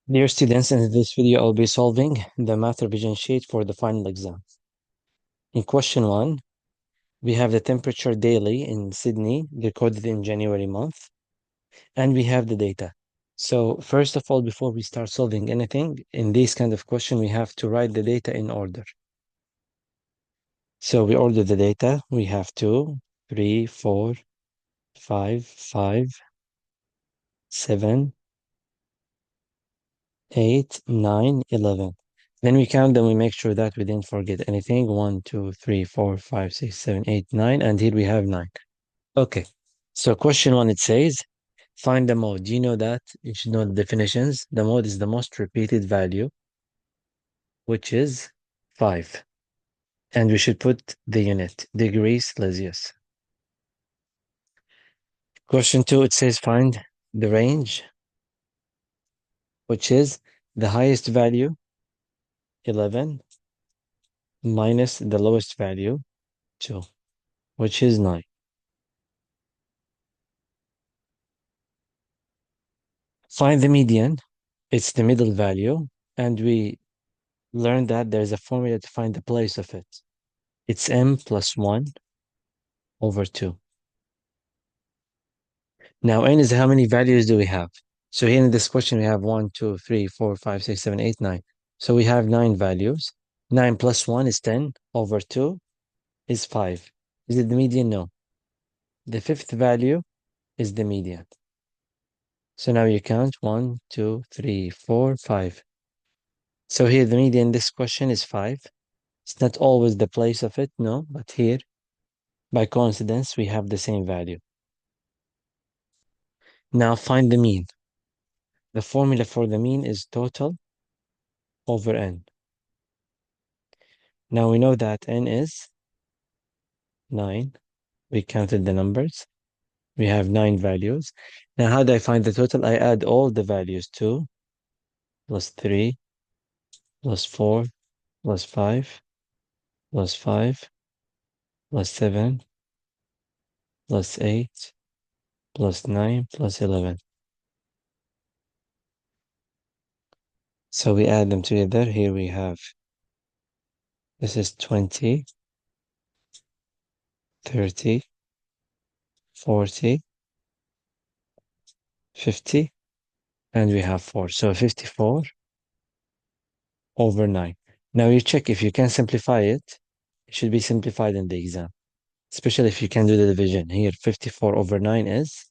Dear students, in this video I'll be solving the math revision sheet for the final exam. In question 1, we have the temperature daily in Sydney recorded in January month, and we have the data. So first of all, before we start solving anything, in this kind of question, we have to write the data in order. So we order the data. We have 2, 3, 4, 5, 5, 7, 8, 9, 11. Then we count them, we make sure that we didn't forget anything. 1, 2, 3, 4, 5, 6, 7, 8, 9, and here we have 9. Okay, so question 1, it says, find the mode. Do you know that? You should know the definitions. The mode is the most repeated value, which is 5. And we should put the unit, degrees Celsius. Question 2, it says, find the range, which is the highest value, 11, minus the lowest value, 2, which is 9. Find the median. It's the middle value, and we learned that there's a formula to find the place of it. It's m plus 1 over 2. Now, n is how many values do we have? So here in this question, we have 1, 2, 3, 4, 5, 6, 7, 8, 9. So we have 9 values. 9 plus 1 is 10 over 2 is 5. Is it the median? No. The fifth value is the median. So now you count 1, 2, 3, 4, 5. So here the median in this question is 5. It's not always the place of it, no, but here, by coincidence, we have the same value. Now find the mean. The formula for the mean is total over n. Now we know that n is 9. We counted the numbers. We have 9 values. Now how do I find the total? I add all the values. 2 plus 3 plus 4 plus 5 plus 5 plus 7 plus 8 plus 9 plus 11. So we add them together. Here we have, this is 20, 30, 40, 50, and we have 4. So 54 over 9. Now you check if you can simplify it. It should be simplified in the exam, especially if you can do the division. Here, 54 over 9 is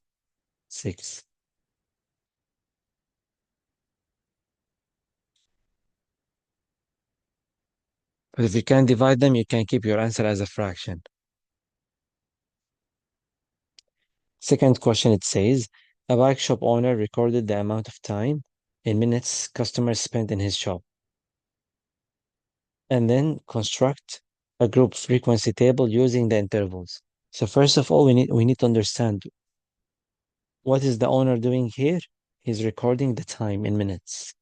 6. But if you can divide them, you can keep your answer as a fraction. Second question, it says, a bike shop owner recorded the amount of time in minutes customers spent in his shop, and then construct a group frequency table using the intervals. So first of all, we need to understand what is the owner doing here. He's recording the time in minutes.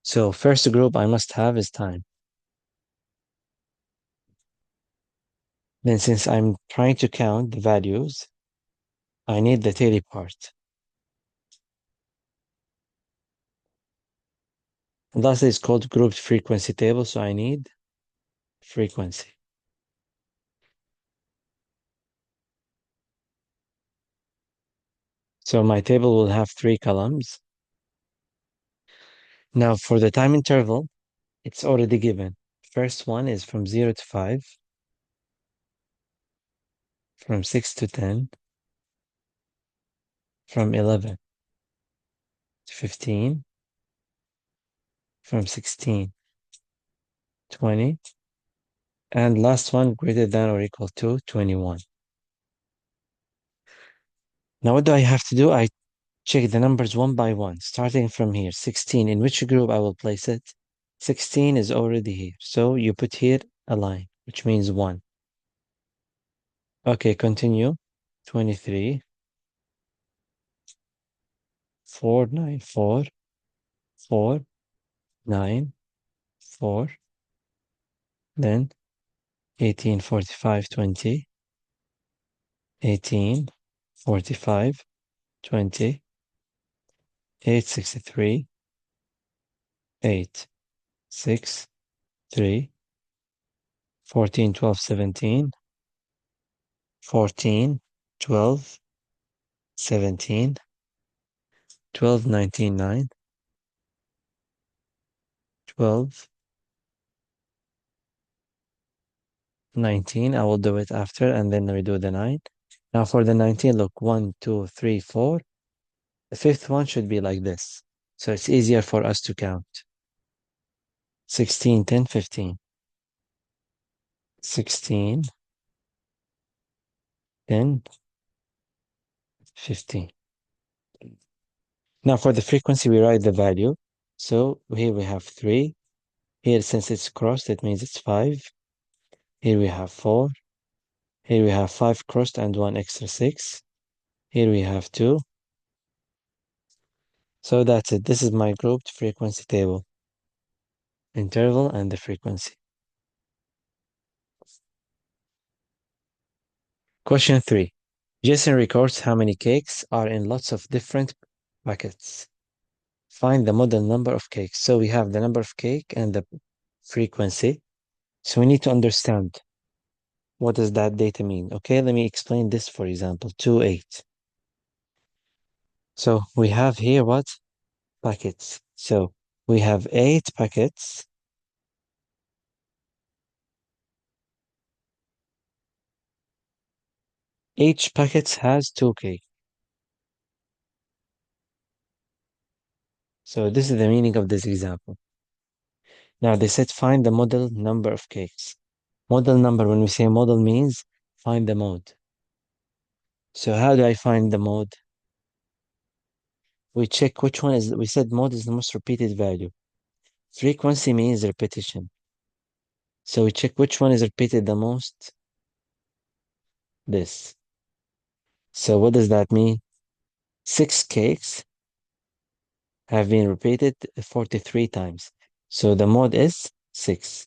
So first group I must have is time. Then since I'm trying to count the values, I need the daily part. And lastly, it's called grouped frequency table, so I need frequency. So my table will have 3 columns. Now for the time interval, it's already given. First one is from 0 to 5, from 6 to 10, from 11 to 15, from 16 to 20, and last one greater than or equal to 21. Now what do I have to do? I check the numbers one by one, starting from here. 16, in which group I will place it? 16 is already here. So you put here a line, which means 1. Okay, continue. 23, 4, 9, 4, 4, 9, 4, then 18, 45, 20, 18, 45, 20, 8, 63, 8, 6, 3, 14, 12, 17, 14, 12, 17, 12, 19, 9, 12, 19. I will do it after and then we do the 9. Now for the 19, look, 1, 2, 3, 4. The fifth one should be like this. So it's easier for us to count. 16, 10, 15. 16, 10, 15. Now for the frequency, we write the value. So here we have 3. Here, since it's crossed, it means it's 5. Here we have 4. Here we have 5 crossed and 1 extra 6. Here we have 2. So that's it. This is my grouped frequency table. Interval and the frequency. Question 3. Jason records how many cakes are in lots of different packets. Find the model number of cakes. So we have the number of cake and the frequency. So we need to understand what does that data mean. Okay, let me explain this, for example, 2, 8. So we have here what? Packets. So we have 8 packets. Each packet has 2 cakes. So this is the meaning of this example. Now they said find the model number of cakes. Model number, when we say model, means find the mode. So how do I find the mode? We check which one is, we said mode is the most repeated value. Frequency means repetition. So we check which one is repeated the most. This. So what does that mean? 6 cakes have been repeated 43 times. So the mode is 6.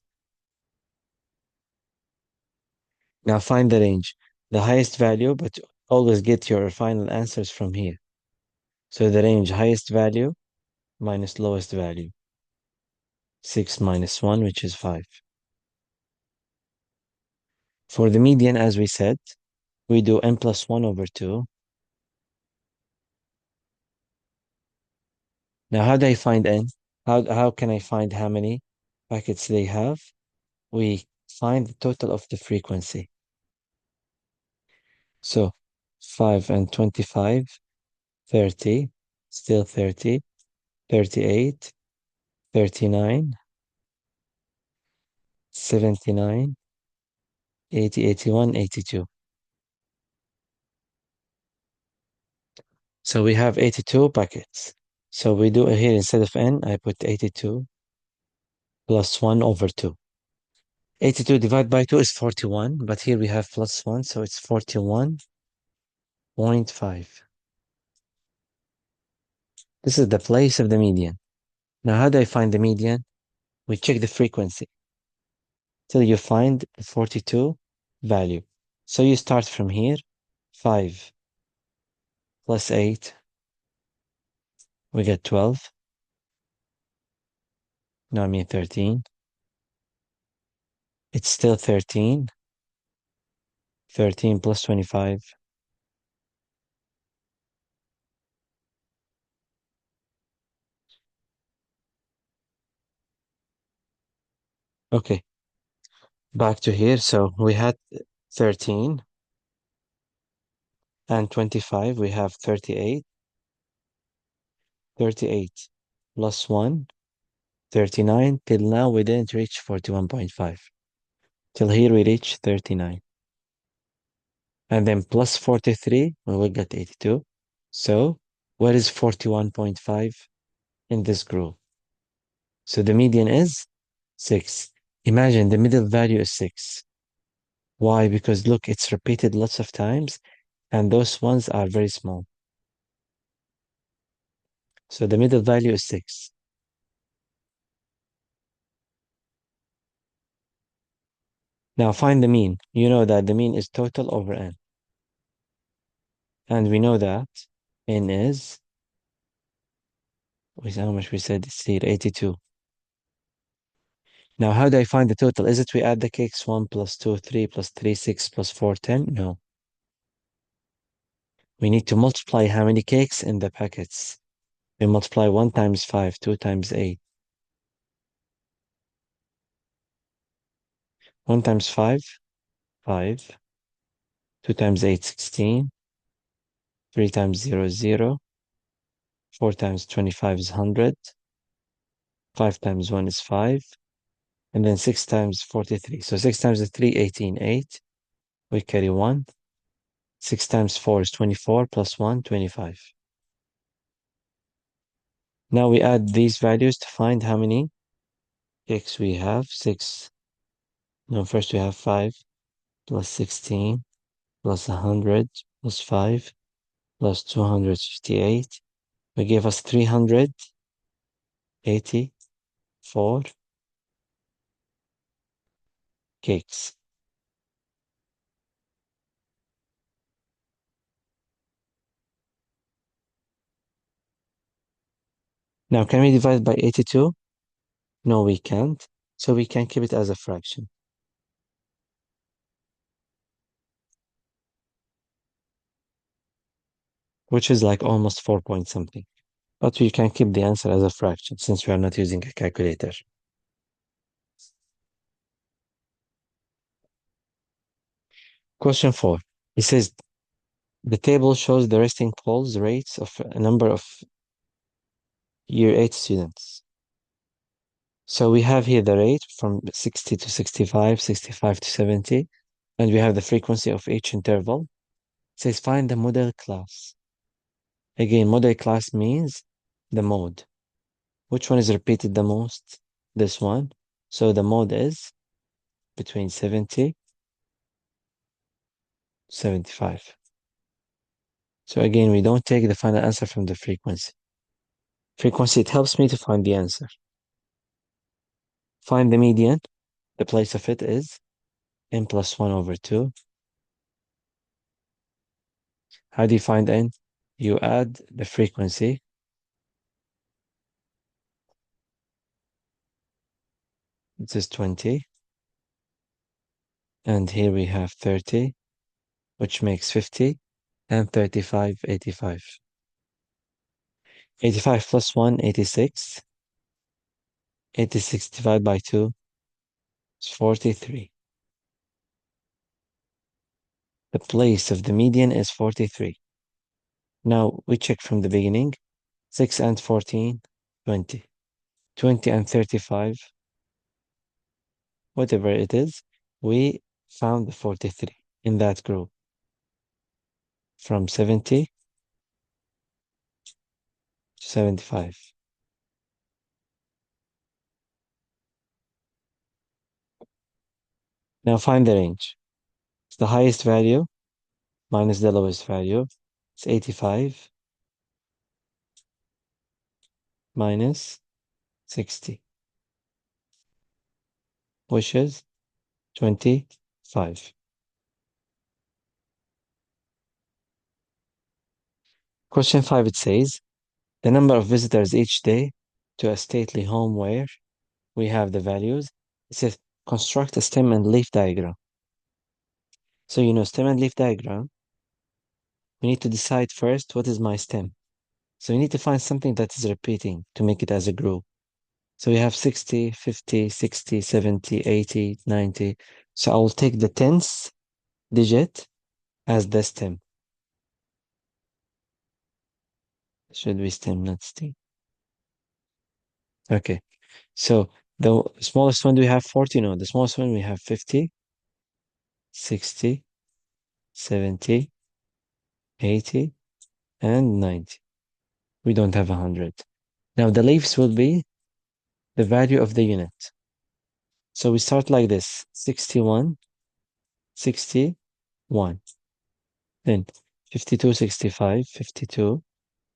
Now find the range. The highest value, but always get your final answers from here. So the range highest value minus lowest value. 6 minus 1, which is 5. For the median, as we said, we do n plus 1 over 2. Now, how do I find n? How can I find how many packets they have? We find the total of the frequency. So 5 and 25, 30, still 30, 38, 39, 79, 80, 81, 82. So we have 82 packets. So we do here, instead of n, I put 82 plus 1 over 2. 82 divided by 2 is 41, but here we have plus 1, so it's 41.5. This is the place of the median. Now, how do I find the median? We check the frequency till you find the 42 value. So you start from here, 5 plus 8, we get 12. No, I mean 13. It's still 13. 13 plus 25. Okay, back to here. So we had 13 and 25. We have 38. 38 plus 1, 39. Till now, we didn't reach 41.5. Till here, we reach 39. And then plus 43, we will get 82. So what is 41.5 in this group? So the median is 6. Imagine the middle value is 6. Why? Because look, it's repeated lots of times, and those ones are very small. So the middle value is 6. Now find the mean. You know that the mean is total over n. And we know that n is, how much we said it's here, 82. Now, how do I find the total? Is it we add the cakes 1 plus 2, 3 plus 3, 6 plus 4, 10? No. We need to multiply how many cakes in the packets. We multiply 1 times 5, 2 times 8. 1 times 5, 5. 2 times 8, 16. 3 times 0 is 0. 4 times 25 is 100. 5 times 1 is 5. And then 6 times 43. So 6 times 3, 18, 8. We carry 1. 6 times 4 is 24, plus 1, 25. Now we add these values to find how many cakes we have. 6. No, first we have 5 plus 16 plus 100 plus 5 plus 258. We gave us 384 cakes. Now, can we divide by 82? No, we can't. So we can keep it as a fraction, which is like almost 4 point something. But we can keep the answer as a fraction since we are not using a calculator. Question 4. It says the table shows the resting polls rates of a number of year 8 students. So we have here the rate from 60 to 65, 65 to 70, and we have the frequency of each interval. It says find the model class. Again, model class means the mode. Which one is repeated the most? This one. So the mode is between 70 to 75. So again, we don't take the final answer from the frequency. Frequency, it helps me to find the answer. Find the median. The place of it is n plus 1 over 2. How do you find n? You add the frequency. This is 20. And here we have 30, which makes 50. And 35, 85. 85 plus 1, 86. 86 divided by 2 is 43. The place of the median is 43. Now we check from the beginning. 6 and 14, 20. 20 and 35, whatever it is, we found the 43 in that group from 70 to 75. Now find the range. It's the highest value minus the lowest value. It's 85 minus 60, which is 25. Question 5, it says, the number of visitors each day to a stately home where we have the values. It says, construct a stem and leaf diagram. So, stem and leaf diagram, we need to decide first what is my stem. So we need to find something that is repeating to make it as a group. So we have 60, 50, 60, 70, 80, 90. So I will take the 10th digit as the stem. Should be stem, not stem. Okay. So the smallest one we have 40? No, the smallest one we have 50, 60, 70, 80, and 90. We don't have 100. Now the leaves will be the value of the unit. So we start like this, 61, 61. Then 52, 65, 52,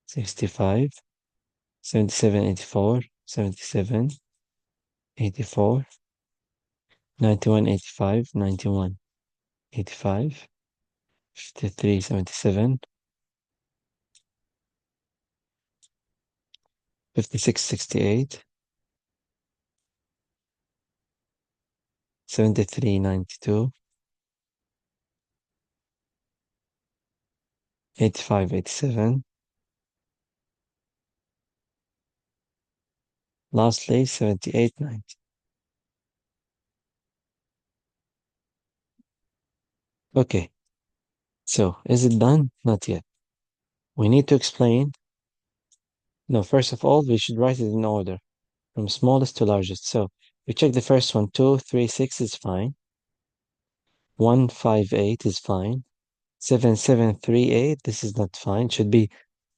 65, 77, 84, 77, 84, 91, 85, 91, 85, 53, 77, 56, 68, 73, 92, 85, 87. Lastly, 78, 90. Okay, so is it done? Not yet. We need to explain. No, first of all, we should write it in order from smallest to largest. So we check the first one, 2, 3, 6 is fine. 1, 5, 8 is fine. 7, 7, 3, 8, this is not fine. Should be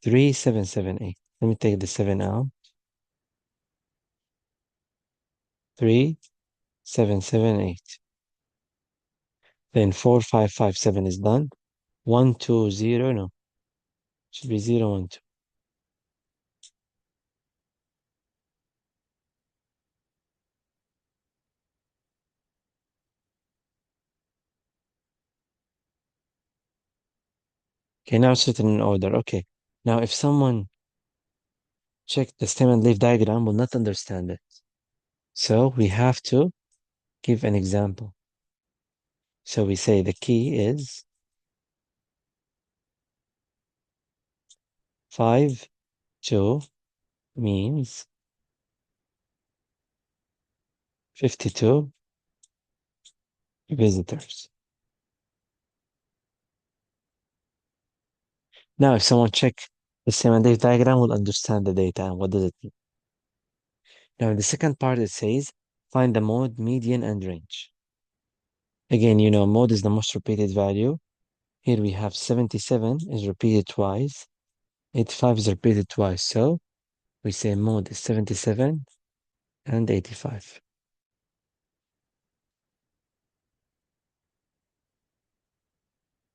3, 7, 7, 8. Let me take the 7 out. 3, 7, 7, 8. Then 4, 5, 5, 7 is done. 1, 2, 0, no. Should be 0, 1, 2. Okay, now it's written in order. Okay. Now if someone checked the stem and leaf diagram will not understand it. So we have to give an example. So we say the key is 5, 2 means 52 visitors. Now, if someone check the semantic diagram, will understand the data and what does it mean. Now, in the second part, it says find the mode, median, and range. Again, you know, mode is the most repeated value. Here we have 77 is repeated twice, 85 is repeated twice. So we say mode is 77 and 85.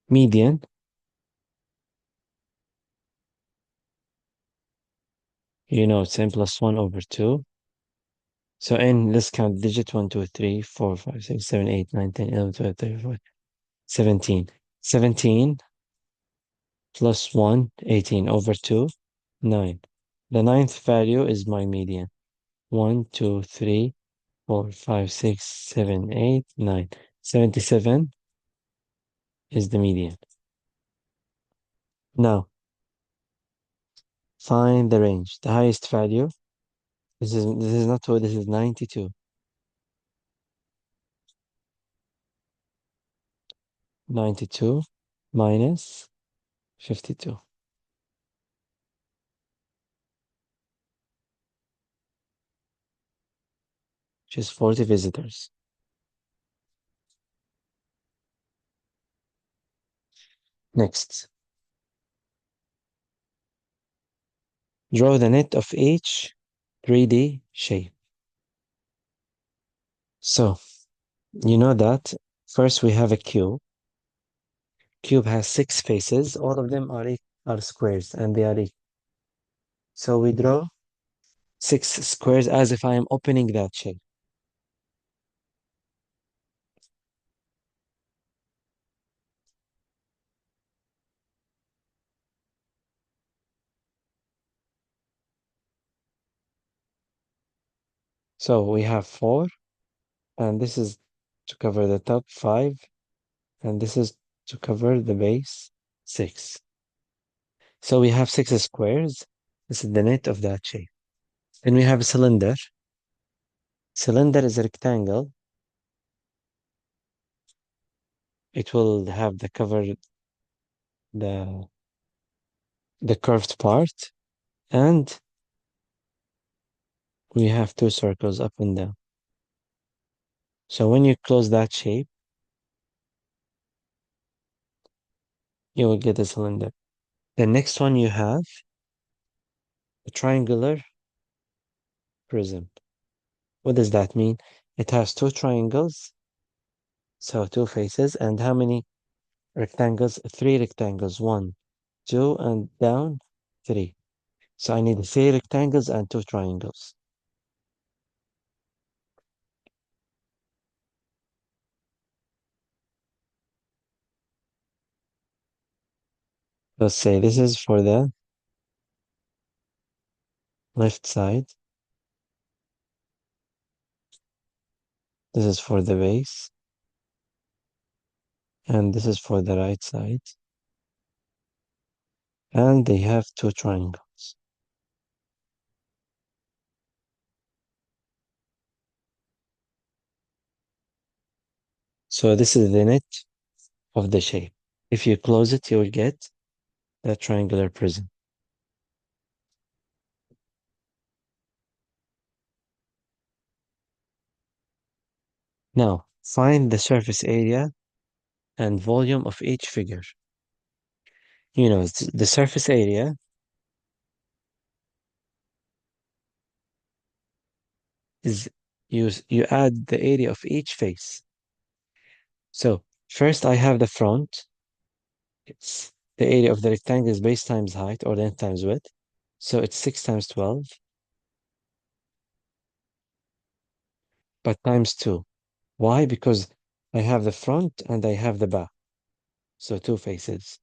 Median, you know, it's n plus 1 over 2. So n, let's count digit 1, 2, 3, 4, 5, 6, 7, 8, 9, 10, 11, 12, 13, 14, 17. 17 plus 1, 18 over 2, 9. The ninth value is my median. 1, 2, 3, 4, 5, 6, 7, 8, 9. 77 is the median. Now, find the range. The highest value, this is not 2, this is 92. 92 minus 52, which is 40 visitors. Next, draw the net of each 3D shape. So, you know that first we have a cube. Cube has 6 faces. All of them are squares and they are equal. So we draw 6 squares as if I am opening that shape. So we have 4, and this is to cover the top 5, and this is to cover the base 6. So we have 6 squares. This is the net of that shape. Then we have a cylinder. Cylinder is a rectangle. It will have the the curved part, and we have 2 circles up and down. So when you close that shape, you will get a cylinder. The next one you have a triangular prism. What does that mean? It has 2 triangles, so 2 faces, and how many rectangles? 3 rectangles. 1, 2, and down 3. So I need 3 rectangles and 2 triangles. Let's say this is for the left side. This is for the base, and this is for the right side. And they have two triangles. So this is the net of the shape. If you close it, you will get the triangular prism. Now, find the surface area and volume of each figure. You know, the surface area is you add the area of each face. So first I have the front. It's the area of the rectangle is base times height or length times width. So it's 6 times 12, but times 2. Why? Because I have the front and I have the back. So two faces.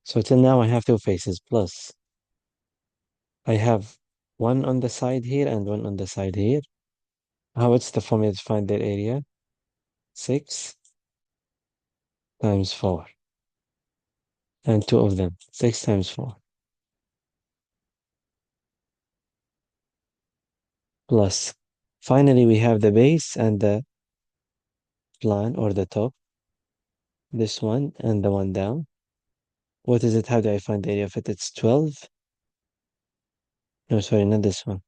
So till now I have two faces plus I have one on the side here and one on the side here. What's the formula to find their area? 6 times 4. And two of them. 6 times 4. Plus. Finally, we have the base and the plan or the top. This one and the one down. What is it? How do I find the area of it? It's 12. No, sorry, not this one.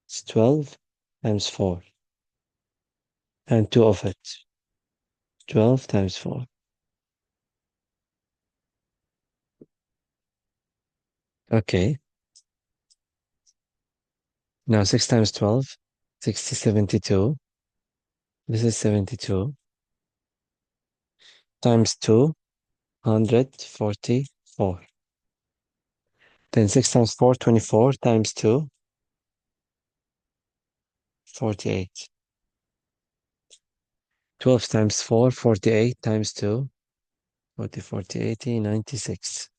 It's 12 times 4. And two of it. 12 times 4. Okay. Now 6 times 12. 60, 72. This is 72. Times 2. 144. Then 6 times 4, 24. Times 2. 48. 12 times 4, 48. Times 2. 40, 40, 80, 96.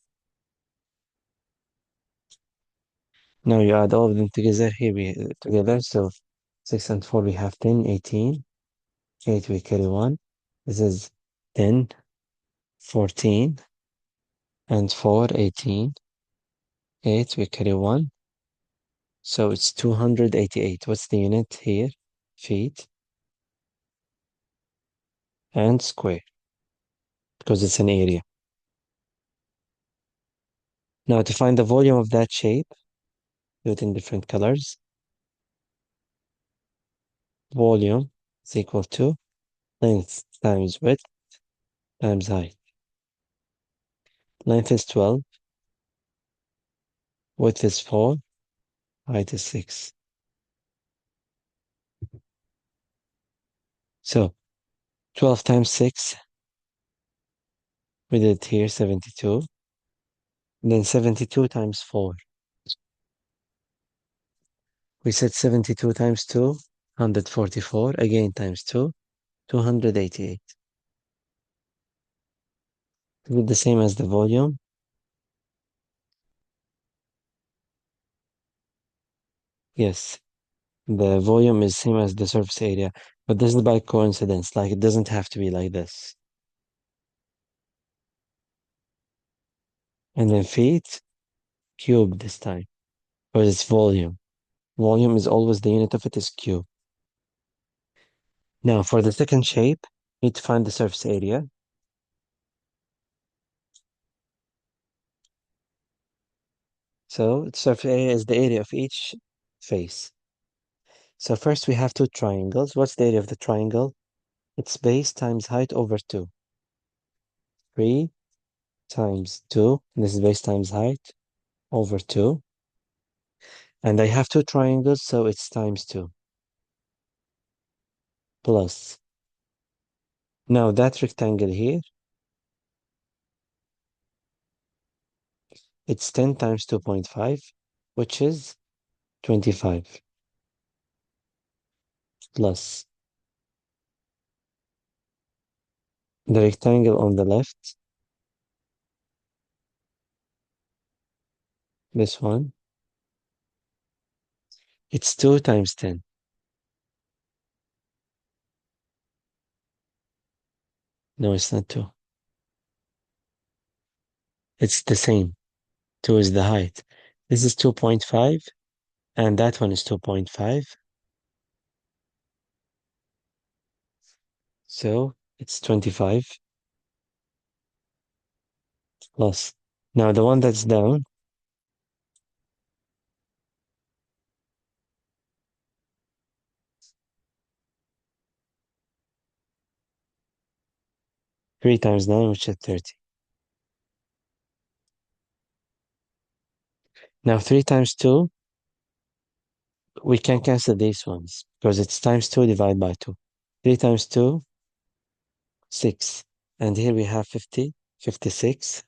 Now you add all of them together here together. So 6 and 4 we have 10, 18. 8 we carry 1. This is 10, 14, and 4, 18. 8 we carry 1. So it's 288. What's the unit here? Feet and square because it's an area. Now to find the volume of that shape, do it in different colors. Volume is equal to length times width times height. Length is 12, width is 4, height is 6. So 12 times 6, we did here 72. And then 72 times 4. We said 72 times 2, 144. Again times 2, 288. Is it the same as the volume? Yes. The volume is same as the surface area, but this is by coincidence. Like it doesn't have to be like this. And then feet, cube this time, because it's volume. Volume is always the unit of it is cube. Now for the second shape, need to find the surface area. So the surface area is the area of each face. So first we have two triangles. What's the area of the triangle? It's base times height over 2. 3 times 2, and this is base times height, over 2. And I have two triangles, so it's times 2. Plus. Now that rectangle here, it's 10 times 2.5, which is 25. Plus. The rectangle on the left, this one, it's 2 times 10. No, it's not 2. It's the same. 2 is the height. This is 2.5, and that one is 2.5. So it's 25 plus. Now the one that's down, 3 times 9, which is 30. Now 3 times 2, we can cancel these ones because it's times 2 divided by 2. 3 times 2, 6. And here we have 50, 56,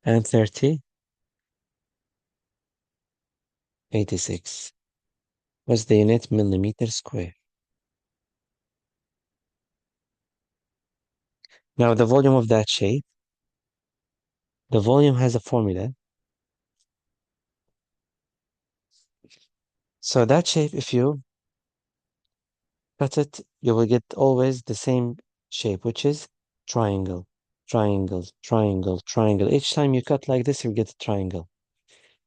and 30, 86. What's the unit? Millimeter square. Now the volume of that shape, the volume has a formula. So that shape, if you cut it, you will get always the same shape, which is triangle, triangle, triangle, triangle. Each time you cut like this, you get a triangle.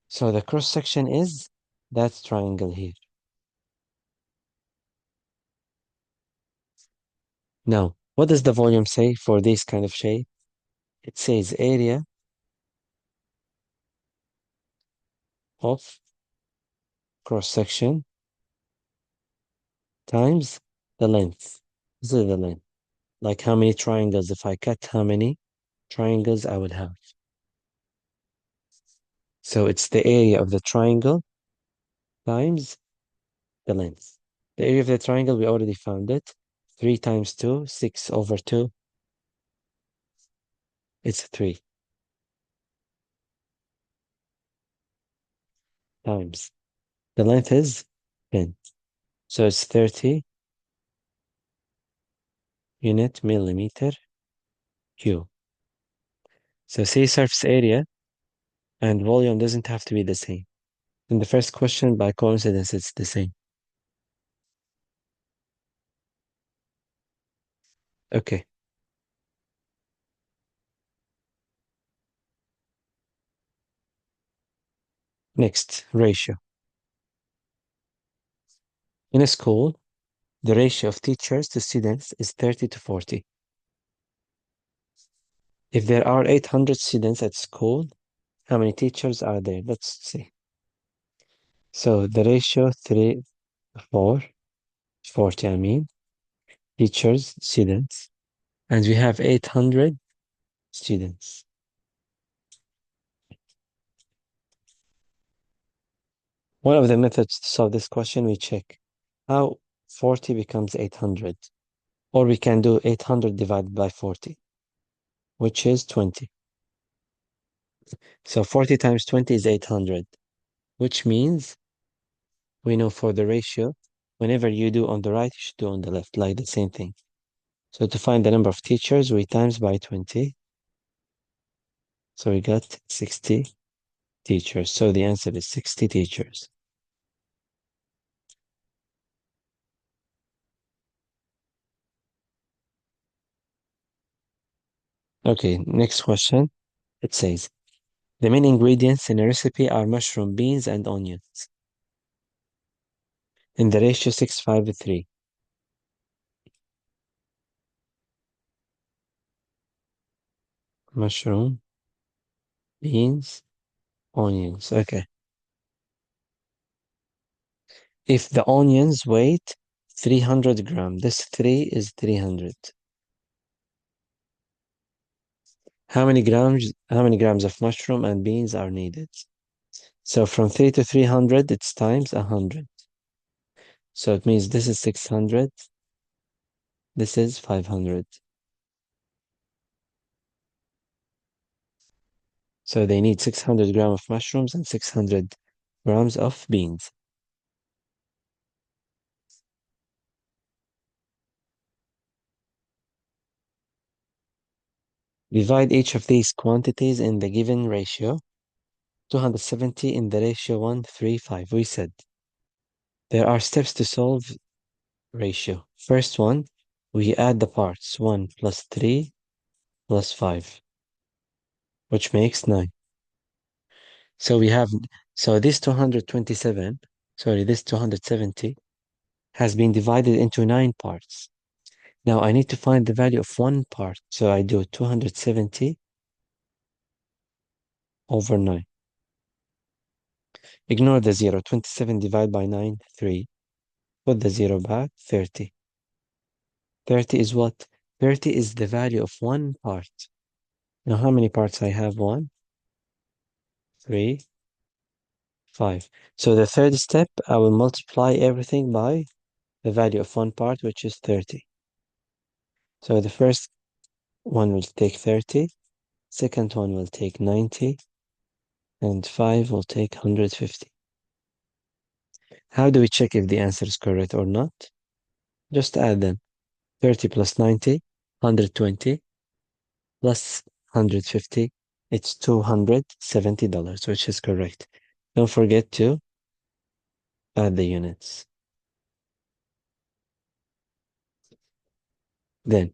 So the cross section is that triangle here. Now, what does the volume say for this kind of shape? It says area of cross section times the length. This is the length. Like how many triangles, if I cut how many triangles I would have. So it's the area of the triangle times the length. The area of the triangle, we already found it. 3 times 2, 6 over 2. It's 3 times. The length is 10. So it's 30 unit millimeter cube. So see, surface area and volume doesn't have to be the same. In the first question, by coincidence, it's the same. Okay. Next, ratio. In a school, the ratio of teachers to students is 30 to 40. If there are 800 students at school, how many teachers are there? Let's see. So the ratio 3, 4, 40, I mean, teachers, students, and we have 800 students. One of the methods to solve this question, we check how 40 becomes 800. Or we can do 800 divided by 40, which is 20. So 40 times 20 is 800, which means we know for the ratio, whenever you do on the right, you should do on the left, like the same thing. So to find the number of teachers, we times by 20. So we got 60 teachers. So the answer is 60 teachers. Okay, next question. It says, the main ingredients in a recipe are mushroom, beans, and onions in the ratio 6:5:3. Mushroom, beans, onions. Okay. If the onions weight 300 grams, this 3 is 300. How many grams of mushroom and beans are needed? So from 3 to 300, it's times 100. So it means this is 600, this is 500. So they need 600 grams of mushrooms and 600 grams of beans. Divide each of these quantities in the given ratio. 270 in the ratio 1:3:5. We said there are steps to solve ratio. First one, we add the parts. 1 plus 3 plus 5, which makes 9. So this 227, sorry, this 270 has been divided into 9 parts. Now I need to find the value of one part. So I do 270 over 9. Ignore the 0. 27 divided by 9, 3. Put the 0 back, 30. 30 is what? 30 is the value of one part. Now how many parts I have? 1, 3, 5. So the third step, I will multiply everything by the value of one part, which is 30. So the first one will take 30, second one will take 90, and 5 will take 150. How do we check if the answer is correct or not? Just add them. 30 plus 90, 120, plus 150, it's $270, which is correct. Don't forget to add the units. Then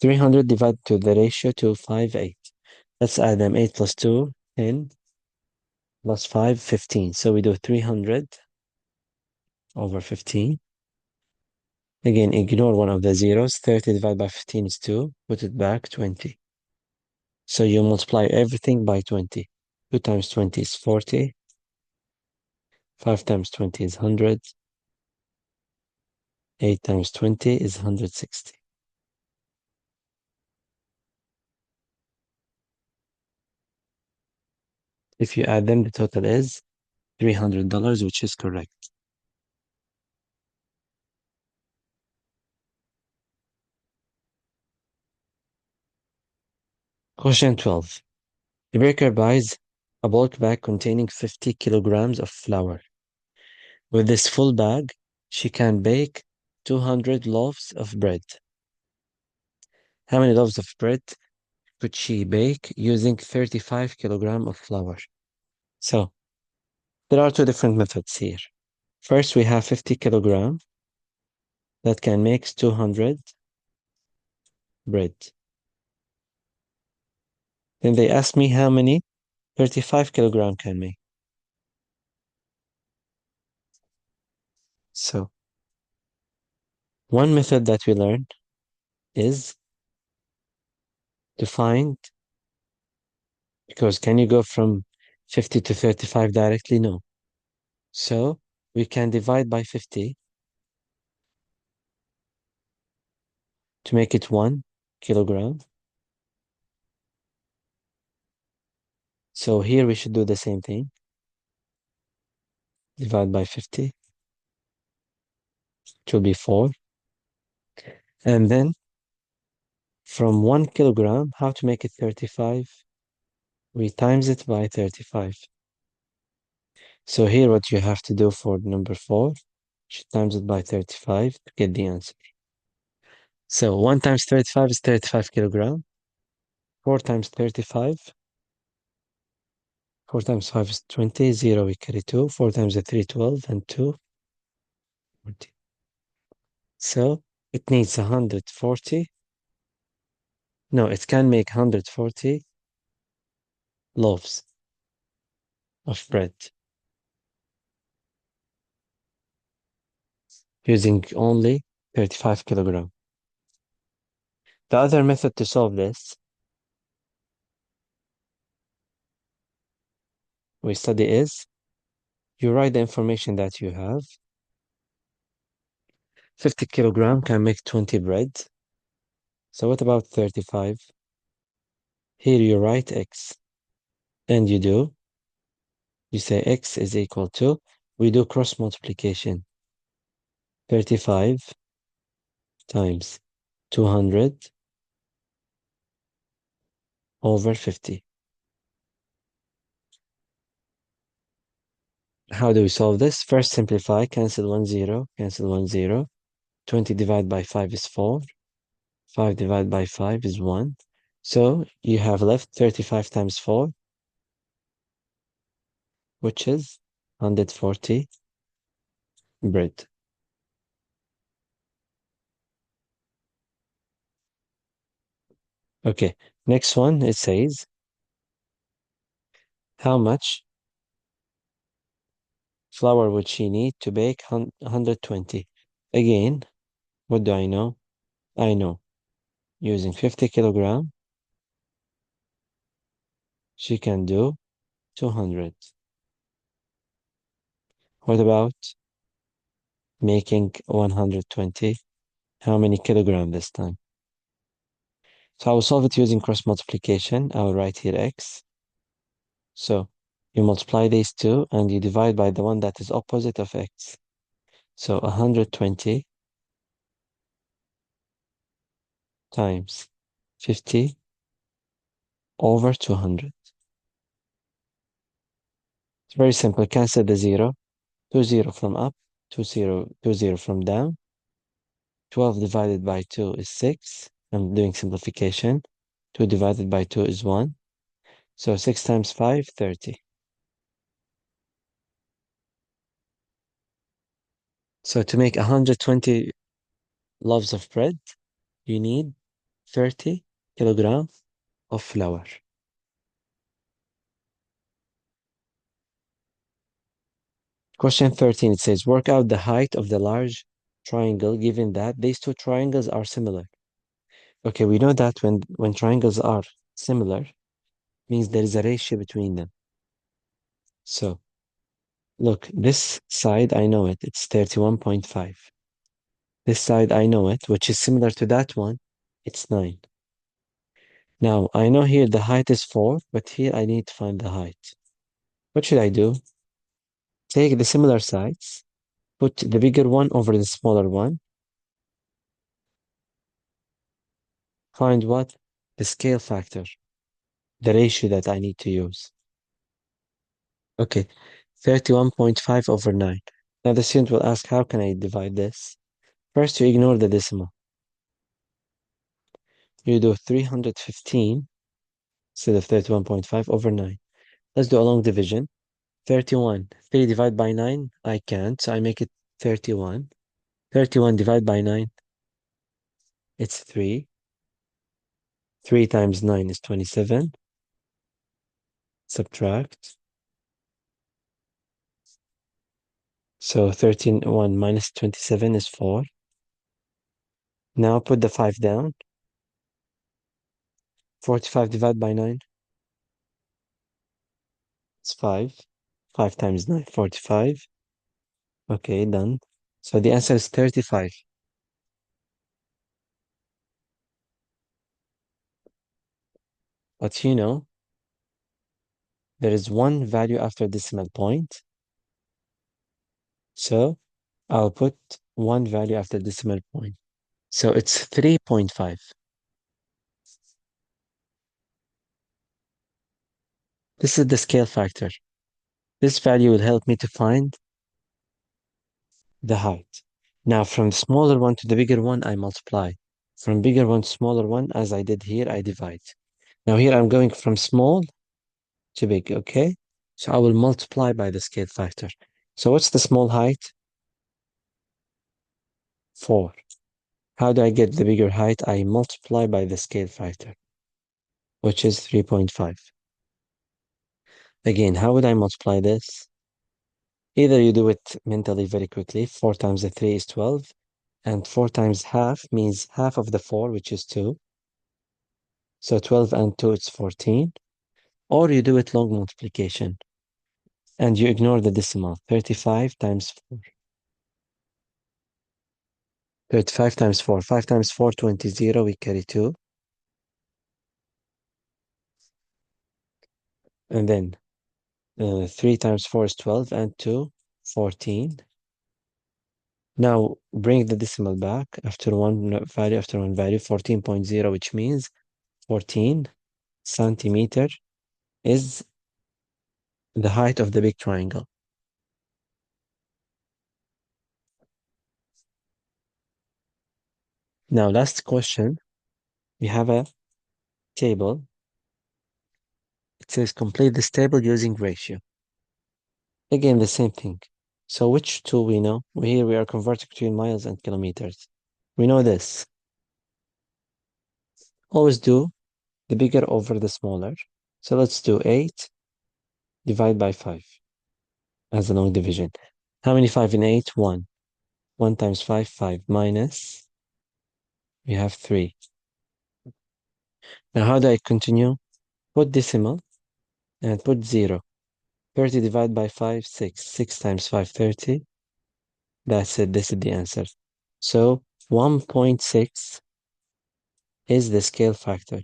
300 divided to the ratio to 5, 8. Let's add them. 8 plus 2, 10, plus 5, 15. So we do 300 over 15. Again, ignore one of the zeros. 30 divided by 15 is 2. Put it back, 20. So you multiply everything by 20. 2 times 20 is 40. 5 times 20 is 100. 8 times 20 is 160. If you add them, the total is $300, which is correct. Question 12. The baker buys a bulk bag containing 50 kilograms of flour. With this full bag, she can bake 200 loaves of bread. How many loaves of bread could she bake using 35 kilograms of flour? So, there are two different methods here. First, we have 50 kilograms that can make 200 bread. Then they ask me how many 35 kilograms can make. So, one method that we learned is to find, because can you go from 50 to 35 directly? No. So, we can divide by 50 to make it 1 kilogram. So here we should do the same thing. Divide by 50. It will be 4. And then from 1 kilogram, how to make it 35? We times it by 35. So here what you have to do for number 4, you should times it by 35 to get the answer. So 1 times 35 is 35 kilogram. 4 times 35. 4 times 5 is 20. 0 we carry 2. 4 times 3, 12. And 2, 40. So it needs 140. No, it can make 140 loaves of bread using only 35 kilogram. The other method to solve this we study is you write the information that you have. 50 kilogram can make 20 bread. So what about 35? Here you write x. And you say x is equal to, we do cross multiplication. 35 times 200 over 50. How do we solve this? First simplify, cancel 1 0, cancel 1 0. 20 divided by 5 is 4. 5 divided by 5 is 1. So you have left 35 times 4, which is 140 bread. Okay, next one, it says, how much flour would she need to bake 120? Again, what do I know? I know using 50 kilogram, she can do 200. What about making 120? How many kilogram this time? So I will solve it using cross multiplication. I will write here x. So you multiply these two and you divide by the one that is opposite of x. So 120 times 50 over 200. It's very simple. Cancel the 0. 2 0 from up, 2 0 from down. 12 divided by 2 is 6. I'm doing simplification. 2 divided by 2 is 1. So 6 times 5, 30. So to make 120 loaves of bread, you need 30 kilograms of flour. Question 13, it says, work out the height of the large triangle given that these two triangles are similar. Okay, we know that when triangles are similar, means there is a ratio between them. So, look, this side, I know it, it's 31.5. This side, I know it, which is similar to that one, it's 9. Now, I know here the height is 4, but here I need to find the height. What should I do? Take the similar sides, put the bigger one over the smaller one, find what? The scale factor, the ratio that I need to use. Okay, 31.5 over 9. Now the student will ask, how can I divide this? First, you ignore the decimal. You do 315 instead of 31.5 over 9. Let's do a long division. 31. 3 divided by 9, I can't, so I make it 31. 31 divided by 9, it's 3. 3 times 9 is 27. Subtract. So 1 minus 27 is 4. Now put the 5 down. 45 divided by 9, it's 5. 5 times 9, 45. Okay, done. So the answer is 35. But there is one value after decimal point. So I'll put one value after decimal point. So it's 3.5. This is the scale factor. This value will help me to find the height. Now from the smaller one to the bigger one, I multiply. From bigger one to smaller one, as I did here, I divide. Now here I'm going from small to big, okay? So I will multiply by the scale factor. So what's the small height? 4. How do I get the bigger height? I multiply by the scale factor, which is 3.5. Again, how would I multiply this? Either you do it mentally very quickly. 4 times the 3 is 12. And 4 times half means half of the 4, which is 2. So 12 and 2, it's 14. Or you do it long multiplication. And you ignore the decimal. 35 times 4. 35 times 4. 5 times 4, 20. 0, we carry 2. And then 3 times 4 is 12. And 2, 14. Now bring the decimal back after one value, 14.0, which means 14 centimeter is the height of the big triangle. Now, last question. We have a table. It says complete this table using ratio. Again, the same thing. So which two we know? Here we are converting between miles and kilometers. We know this. Always do the bigger over the smaller. So let's do 8 divided by 5 as a long division. How many 5 in 8? 1. 1 times 5, 5 minus, we have 3. Now how do I continue? Put decimal and put 0. 30 divided by 5, 6. 6 times 5, 30. That's it. This is the answer. So 1.6 is the scale factor.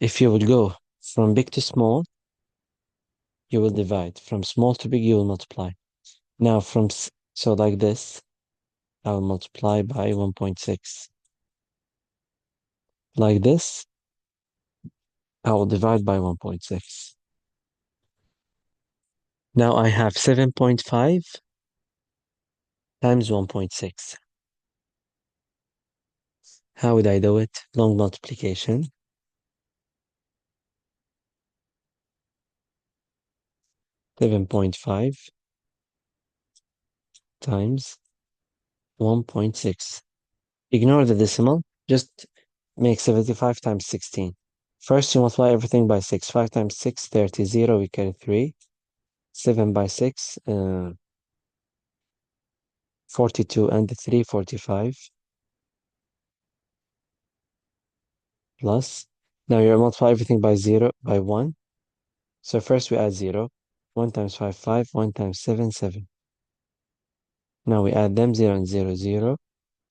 If you would go from big to small, you will divide. From small to big, you will multiply. Now so like this, I will multiply by 1.6. Like this, I will divide by 1.6. Now I have 7.5 times 1.6. How would I do it? Long multiplication. 7.5 times 1.6. Ignore the decimal. Just make 75 times 16. First, you multiply everything by 6. 5 times 6, 30. 0, we carry 3. 7 by 6, 42. And 3, 45. Plus. Now you multiply everything by 0, by 1. So first we add 0. 1 times 5, 5. 1 times 7, 7. Now we add them, 0 and 0, 0.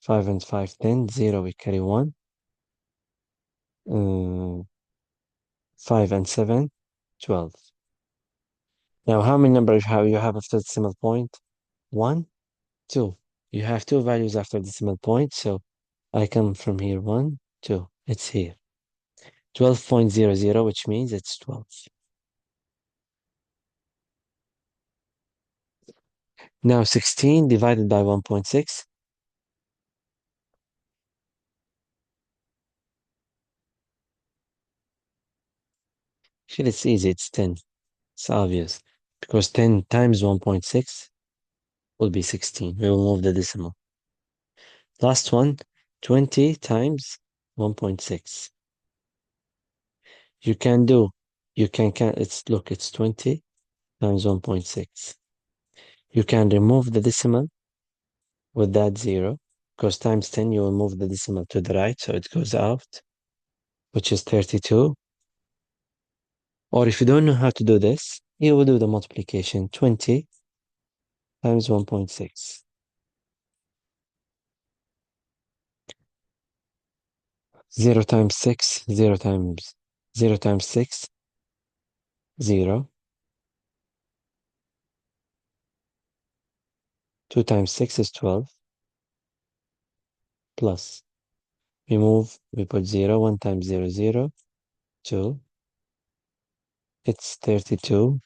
5 and 5, 10. 0, we carry 1. 5 and 7, 12. Now, how many numbers you have after the decimal point? 1, 2. You have two values after decimal point, so I come from here, 1, 2. It's here. 12.00, which means it's 12. Now, 16 divided by 1.6. Shit, it's easy, it's 10. It's obvious. Because 10 times 1.6 will be 16. We will move the decimal. Last one, 20 times 1.6. You can do, look, it's 20 times 1.6. You can remove the decimal with that 0, because times 10, you will move the decimal to the right, so it goes out, which is 32. Or if you don't know how to do this, you will do the multiplication, 20 times 1.6. 0 times 6, 0 times 6, 0. 2 times 6 is 12, plus. We put 0, 1 times 0, 0, 2. It's 32,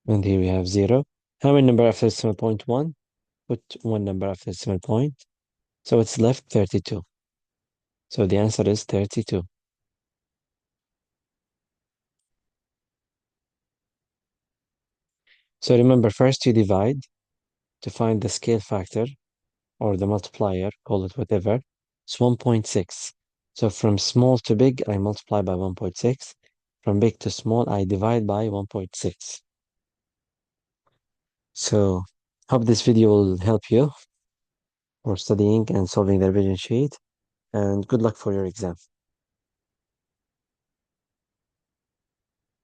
and here we have 0. How many number after decimal point? 1. Put 1 number after decimal point. So it's left 32. So the answer is 32. So remember, first you divide to find the scale factor or the multiplier, call it whatever. It's 1.6. So from small to big, I multiply by 1.6. From big to small, I divide by 1.6. So hope this video will help you for studying and solving the revision sheet. And good luck for your exam.